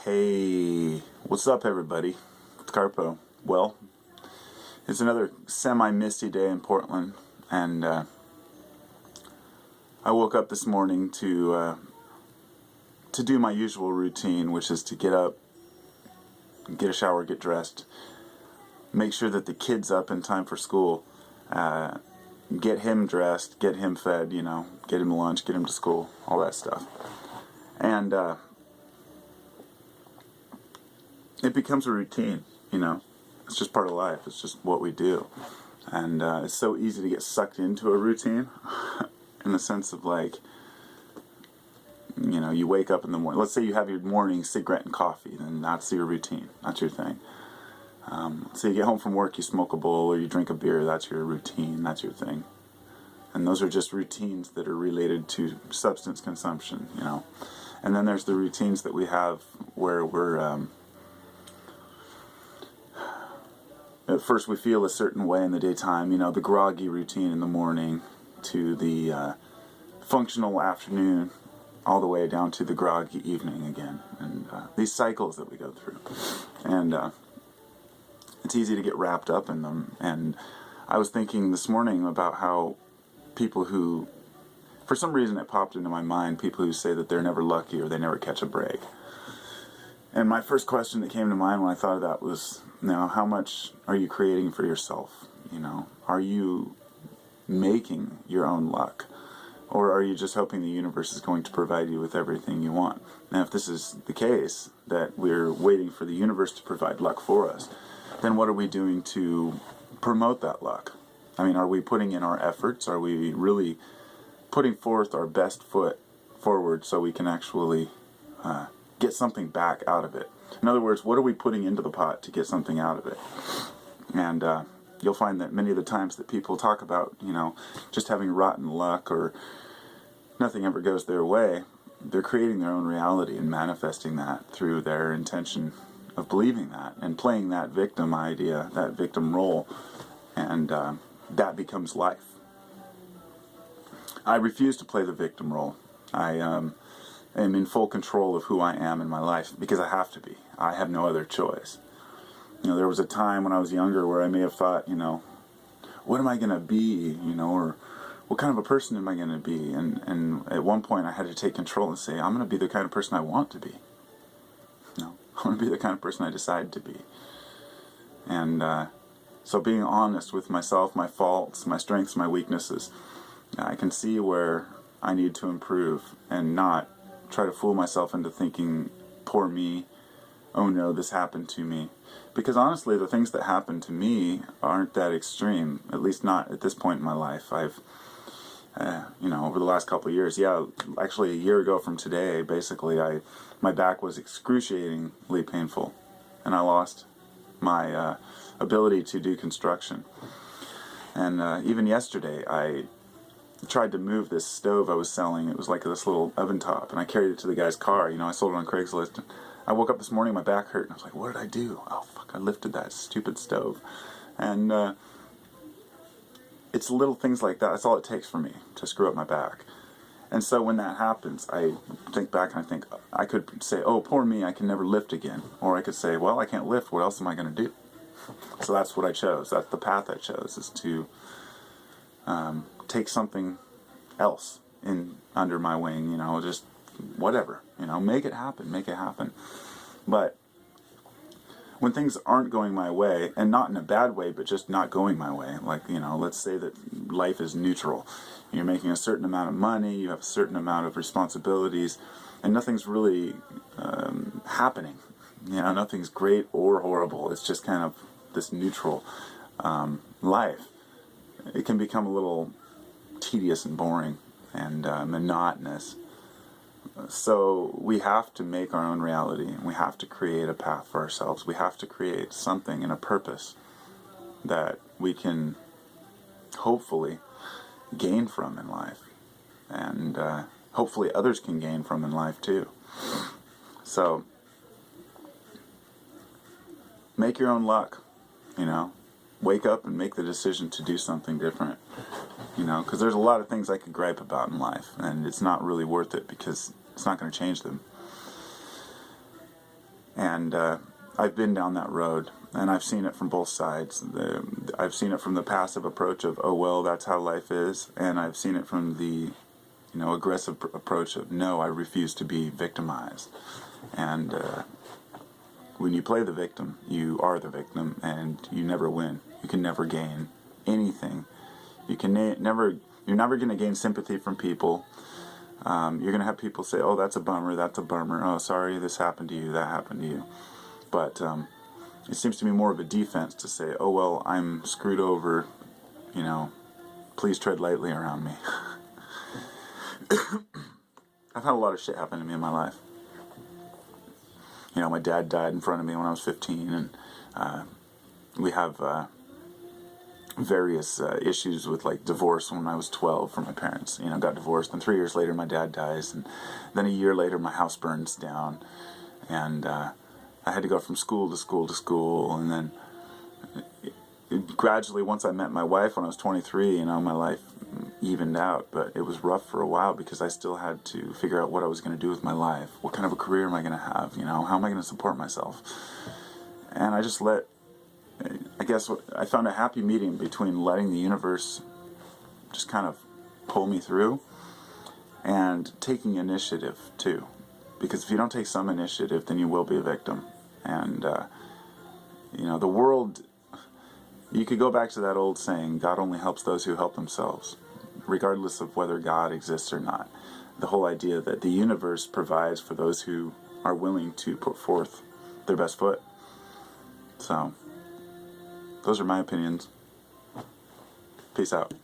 Hey, what's up, everybody? It's Carpo. Well, it's another semi-misty day in Portland, and I woke up this morning to do my usual routine, which is to get up, get a shower, get dressed, make sure that the kid's up in time for school, get him dressed, get him fed, get him lunch, get him to school, all that stuff. And it becomes a routine, It's just part of life. It's just what we do. And it's so easy to get sucked into a routine in the sense of you wake up in the morning. Let's say you have your morning cigarette and coffee, then that's your routine. That's your thing. So you get home from work, you smoke a bowl or you drink a beer, that's your routine, that's your thing. And those are just routines that are related to substance consumption, And then there's the routines that we have where we're... At first we feel a certain way in the daytime, the groggy routine in the morning to the functional afternoon, all the way down to the groggy evening again. And these cycles that we go through. And it's easy to get wrapped up in them. And I was thinking this morning about how people who, for some reason it popped into my mind, people who say that they're never lucky or they never catch a break. And my first question that came to mind when I thought of that was, how much are you creating for yourself? Are you making your own luck? Or are you just hoping the universe is going to provide you with everything you want? Now, if this is the case, that we're waiting for the universe to provide luck for us, then what are we doing to promote that luck? Are we putting in our efforts? Are we really putting forth our best foot forward so we can actually get something back out of it? In other words, what are we putting into the pot to get something out of it? And you'll find that many of the times that people talk about, just having rotten luck or nothing ever goes their way, they're creating their own reality and manifesting that through their intention of believing that and playing that victim idea, that victim role, and that becomes life. I refuse to play the victim role. I am in full control of who I am in my life because I have to be. I have no other choice. There was a time when I was younger where I may have thought, what am I going to be, or what kind of a person am I going to be? And at one point I had to take control and say, I'm going to be the kind of person I want to be. I'm going to be the kind of person I decide to be. And so being honest with myself, my faults, my strengths, my weaknesses, I can see where I need to improve and not try to fool myself into thinking, poor me, oh no, this happened to me. Because honestly, the things that happen to me aren't that extreme, at least not at this point in my life. I've, over the last couple of years, actually a year ago from today, basically, my back was excruciatingly painful, and I lost my ability to do construction. And even yesterday, I tried to move this stove I was selling. It was like this little oven top, and I carried it to the guy's car. I sold it on Craigslist. And I woke up this morning, my back hurt, and I was like, what did I do? Oh, fuck, I lifted that stupid stove. And it's little things like that. That's all it takes for me to screw up my back. And so when that happens, I think back and I think, I could say, oh, poor me, I can never lift again. Or I could say, well, I can't lift, what else am I going to do? So that's what I chose. That's the path I chose, is to take something else in under my wing, just whatever, make it happen. But when things aren't going my way, and not in a bad way, but just not going my way, let's say that life is neutral. You're making a certain amount of money, you have a certain amount of responsibilities, and nothing's really happening. Nothing's great or horrible. It's just kind of this neutral life. It can become a little tedious and boring and monotonous. So we have to make our own reality, and we have to create a path for ourselves. We have to create something and a purpose that we can hopefully gain from in life, and hopefully others can gain from in life too. So make your own luck, wake up and make the decision to do something different, because there's a lot of things I could gripe about in life, and it's not really worth it because it's not going to change them. And I've been down that road, and I've seen it from both sides. I've seen it from the passive approach of, oh well, that's how life is, and I've seen it from the aggressive approach of, no, I refuse to be victimized. And when you play the victim, you are the victim, and you never win. You can never gain anything. You can never. You're never going to gain sympathy from people. You're going to have people say, "Oh, that's a bummer. That's a bummer. Oh, sorry, this happened to you. That happened to you." But it seems to be more of a defense to say, "Oh well, I'm screwed over. Please tread lightly around me." I've had a lot of shit happen to me in my life. My dad died in front of me when I was 15, and we have various issues with like divorce when I was 12 from my parents. Got divorced, and 3 years later my dad dies, and then a year later my house burns down, and I had to go from school to school to school, and then gradually, once I met my wife when I was 23, my life evened out. But it was rough for a while because I still had to figure out what I was going to do with my life. What kind of a career am I going to have? How am I going to support myself? And I just I found a happy medium between letting the universe just kind of pull me through and taking initiative too. Because if you don't take some initiative, then you will be a victim. And, the world, you could go back to that old saying, God only helps those who help themselves, regardless of whether God exists or not. The whole idea that the universe provides for those who are willing to put forth their best foot. So, those are my opinions. Peace out.